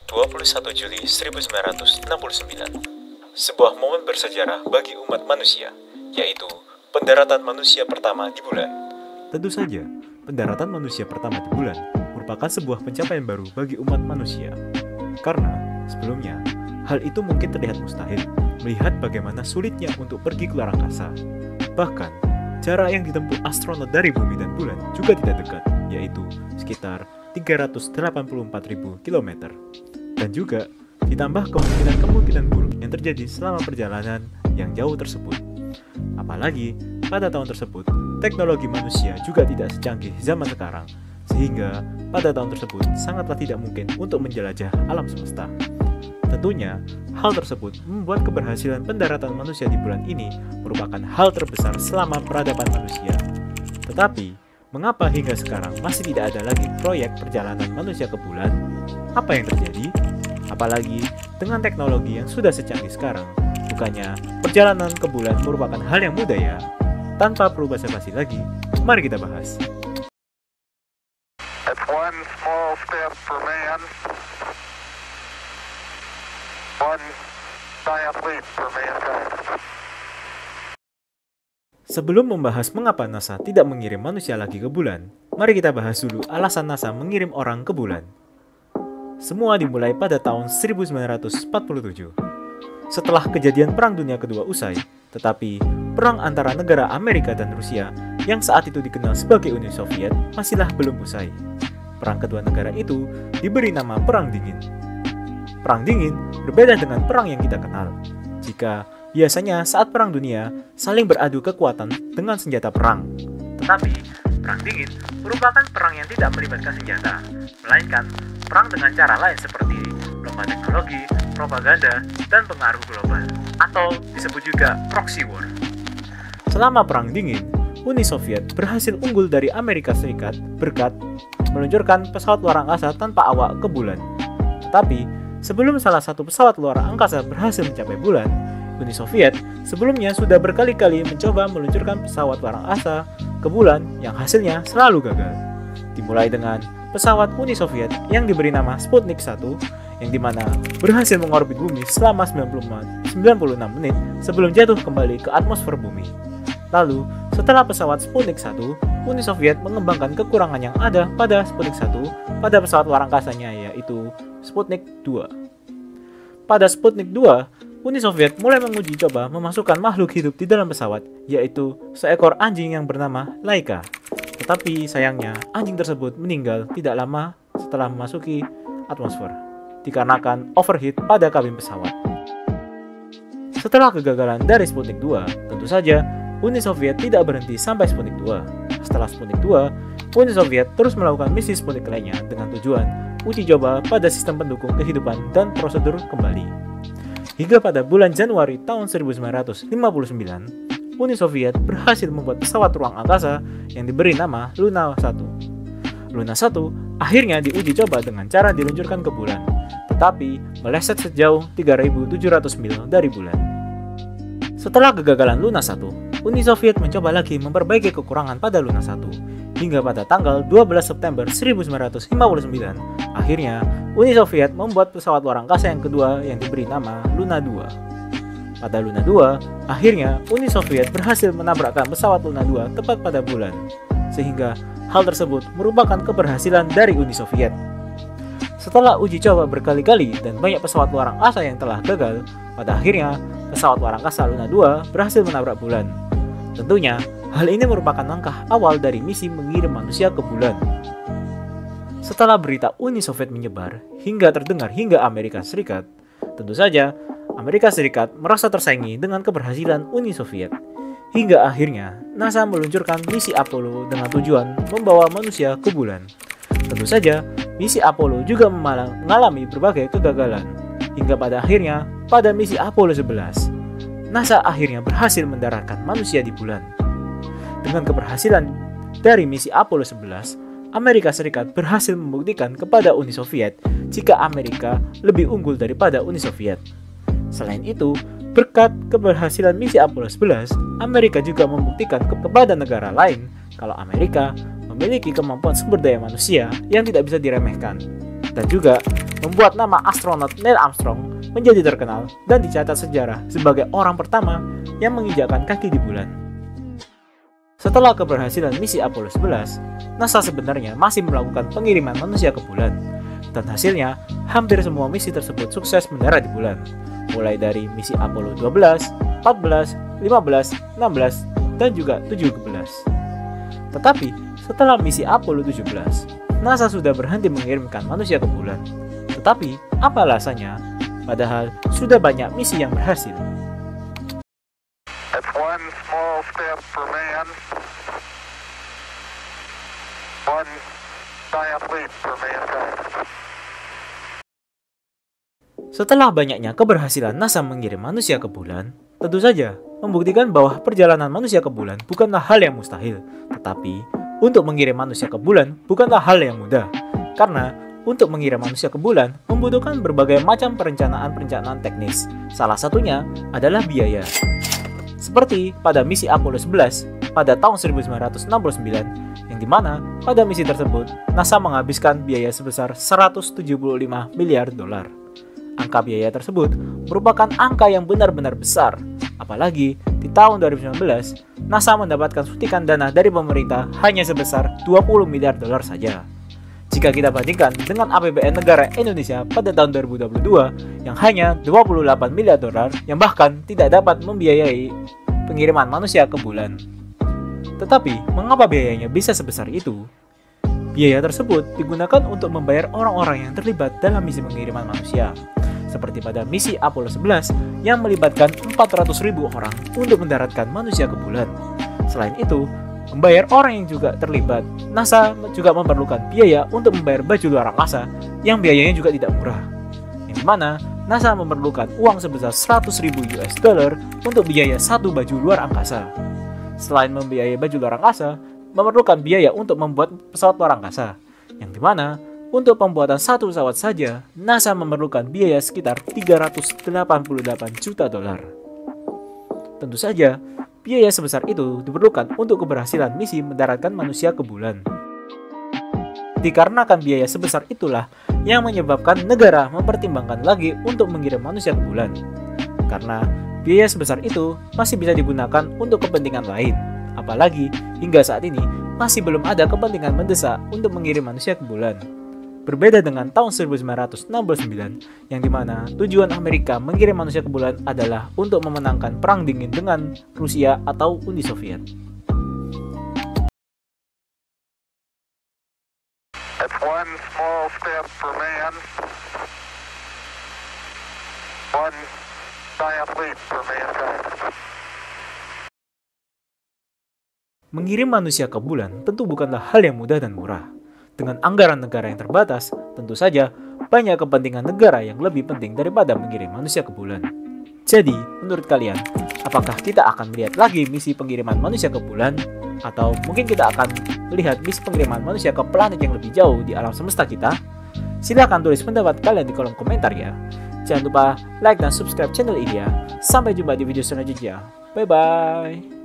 21 Juli 1969. Sebuah momen bersejarah bagi umat manusia, yaitu pendaratan manusia pertama di bulan. Tentu saja, pendaratan manusia pertama di bulan merupakan sebuah pencapaian baru bagi umat manusia. Karena, sebelumnya, hal itu mungkin terlihat mustahil, melihat bagaimana sulitnya untuk pergi ke luar angkasa. Bahkan, jarak yang ditempuh astronot dari bumi dan bulan juga tidak dekat, yaitu sekitar 384.000 km. Dan juga ditambah kemungkinan buruk yang terjadi selama perjalanan yang jauh tersebut. Apalagi pada tahun tersebut, teknologi manusia juga tidak secanggih zaman sekarang, sehingga pada tahun tersebut sangatlah tidak mungkin untuk menjelajah alam semesta. Tentunya, hal tersebut membuat keberhasilan pendaratan manusia di bulan ini merupakan hal terbesar selama peradaban manusia. Tetapi, mengapa hingga sekarang masih tidak ada lagi proyek perjalanan manusia ke bulan? Apa yang terjadi? Apalagi dengan teknologi yang sudah secanggih sekarang, bukannya perjalanan ke bulan merupakan hal yang mudah ya? Tanpa perlu basa-basi lagi, mari kita bahas. It's one small step for man, one giant leap for mankind. Sebelum membahas mengapa NASA tidak mengirim manusia lagi ke bulan, mari kita bahas dulu alasan NASA mengirim orang ke bulan. Semua dimulai pada tahun 1947. Setelah kejadian Perang Dunia Kedua usai, tetapi perang antara negara Amerika dan Rusia yang saat itu dikenal sebagai Uni Soviet masihlah belum usai. Perang kedua negara itu diberi nama Perang Dingin. Perang Dingin berbeda dengan perang yang kita kenal. Jika biasanya saat Perang Dunia saling beradu kekuatan dengan senjata perang. Tetapi Perang Dingin merupakan perang yang tidak melibatkan senjata, melainkan perang dengan cara lain seperti lomba teknologi, propaganda, dan pengaruh global, atau disebut juga proxy war. Selama Perang Dingin, Uni Soviet berhasil unggul dari Amerika Serikat berkat meluncurkan pesawat luar angkasa tanpa awak ke bulan. Tetapi, sebelum salah satu pesawat luar angkasa berhasil mencapai bulan, Uni Soviet sebelumnya sudah berkali-kali mencoba meluncurkan pesawat luar angkasa ke bulan yang hasilnya selalu gagal. Dimulai dengan pesawat Uni Soviet yang diberi nama Sputnik 1, yang dimana berhasil mengorbit bumi selama 96 menit sebelum jatuh kembali ke atmosfer bumi. Lalu, setelah pesawat Sputnik 1, Uni Soviet mengembangkan kekurangan yang ada pada Sputnik 1 pada pesawat luar angkasanya, yaitu Sputnik 2. Pada Sputnik 2, Uni Soviet mulai menguji coba memasukkan makhluk hidup di dalam pesawat, yaitu seekor anjing yang bernama Laika. Tetapi sayangnya, anjing tersebut meninggal tidak lama setelah memasuki atmosfer, dikarenakan overheat pada kabin pesawat. Setelah kegagalan dari Sputnik 2, tentu saja Uni Soviet tidak berhenti sampai Sputnik 2. Setelah Sputnik 2, Uni Soviet terus melakukan misi Sputnik lainnya dengan tujuan uji coba pada sistem pendukung kehidupan dan prosedur kembali. Hingga pada bulan Januari tahun 1959, Uni Soviet berhasil membuat pesawat ruang angkasa yang diberi nama Luna 1. Luna 1 akhirnya diuji coba dengan cara diluncurkan ke bulan, tetapi meleset sejauh 3.700 mil dari bulan. Setelah kegagalan Luna 1, Uni Soviet mencoba lagi memperbaiki kekurangan pada Luna 1. Hingga pada tanggal 12 September 1959, akhirnya Uni Soviet membuat pesawat luar angkasa yang kedua yang diberi nama Luna 2. Pada Luna 2, akhirnya Uni Soviet berhasil menabrakkan pesawat Luna 2 tepat pada bulan, sehingga hal tersebut merupakan keberhasilan dari Uni Soviet. Setelah uji coba berkali-kali dan banyak pesawat luar angkasa yang telah gagal, pada akhirnya pesawat luar angkasa Luna 2 berhasil menabrak bulan. Tentunya, hal ini merupakan langkah awal dari misi mengirim manusia ke bulan. Setelah berita Uni Soviet menyebar hingga terdengar hingga Amerika Serikat, tentu saja Amerika Serikat merasa tersaingi dengan keberhasilan Uni Soviet. Hingga akhirnya NASA meluncurkan misi Apollo dengan tujuan membawa manusia ke bulan. Tentu saja, misi Apollo juga mengalami berbagai kegagalan. Hingga pada akhirnya, pada misi Apollo 11, NASA akhirnya berhasil mendaratkan manusia di bulan. Dengan keberhasilan dari misi Apollo 11, Amerika Serikat berhasil membuktikan kepada Uni Soviet jika Amerika lebih unggul daripada Uni Soviet. Selain itu, berkat keberhasilan misi Apollo 11, Amerika juga membuktikan kepada negara lain kalau Amerika memiliki kemampuan sumber daya manusia yang tidak bisa diremehkan. dan juga membuat nama astronot Neil Armstrong menjadi terkenal dan dicatat sejarah sebagai orang pertama yang menginjakkan kaki di bulan. Setelah keberhasilan misi Apollo 11, NASA sebenarnya masih melakukan pengiriman manusia ke bulan, dan hasilnya hampir semua misi tersebut sukses mendarat di bulan, mulai dari misi Apollo 12, 14, 15, 16, dan juga 17. Tetapi setelah misi Apollo 17, NASA sudah berhenti mengirimkan manusia ke bulan. Tetapi apa alasannya? Padahal sudah banyak misi yang berhasil. That's one small step for man, one giant leap for mankind. Setelah banyaknya keberhasilan NASA mengirim manusia ke bulan, tentu saja membuktikan bahwa perjalanan manusia ke bulan bukanlah hal yang mustahil. Tetapi, untuk mengirim manusia ke bulan bukanlah hal yang mudah. Karena, untuk mengirim manusia ke bulan membutuhkan berbagai macam perencanaan teknis. Salah satunya adalah biaya. Seperti pada misi Apollo 11 pada tahun 1969, yang dimana pada misi tersebut NASA menghabiskan biaya sebesar 175 miliar dolar. Angka biaya tersebut merupakan angka yang benar-benar besar. Apalagi di tahun 2019, NASA mendapatkan suntikan dana dari pemerintah hanya sebesar 20 miliar dolar saja. Jika kita bandingkan dengan APBN negara Indonesia pada tahun 2022 yang hanya 28 miliar dolar yang bahkan tidak dapat membiayai pengiriman manusia ke bulan. Tetapi, mengapa biayanya bisa sebesar itu? Biaya tersebut digunakan untuk membayar orang-orang yang terlibat dalam misi pengiriman manusia, seperti pada misi Apollo 11 yang melibatkan 400.000 orang untuk mendaratkan manusia ke bulan. Selain itu, membayar orang yang juga terlibat, NASA juga memerlukan biaya untuk membayar baju luar angkasa yang biayanya juga tidak murah, yang dimana NASA memerlukan uang sebesar 100.000 US dollar untuk biaya satu baju luar angkasa. Selain membiayai baju luar angkasa, memerlukan biaya untuk membuat pesawat luar angkasa, yang dimana untuk pembuatan satu pesawat saja, NASA memerlukan biaya sekitar 388 juta dolar. Tentu saja, biaya sebesar itu diperlukan untuk keberhasilan misi mendaratkan manusia ke bulan. Dikarenakan biaya sebesar itulah yang menyebabkan negara mempertimbangkan lagi untuk mengirim manusia ke bulan. Karena biaya sebesar itu masih bisa digunakan untuk kepentingan lain. Apalagi hingga saat ini masih belum ada kepentingan mendesak untuk mengirim manusia ke bulan. Berbeda dengan tahun 1969 yang dimana tujuan Amerika mengirim manusia ke bulan adalah untuk memenangkan perang dingin dengan Rusia atau Uni Soviet. That's one small step for man, one giant leap for mankind. Mengirim manusia ke bulan tentu bukanlah hal yang mudah dan murah. Dengan anggaran negara yang terbatas, tentu saja banyak kepentingan negara yang lebih penting daripada mengirim manusia ke bulan. Jadi, menurut kalian, apakah kita akan melihat lagi misi pengiriman manusia ke bulan? Atau mungkin kita akan melihat misi pengiriman manusia ke planet yang lebih jauh di alam semesta kita? Silahkan tulis pendapat kalian di kolom komentar ya. Jangan lupa like dan subscribe channel ini ya. Sampai jumpa di video selanjutnya. Bye-bye.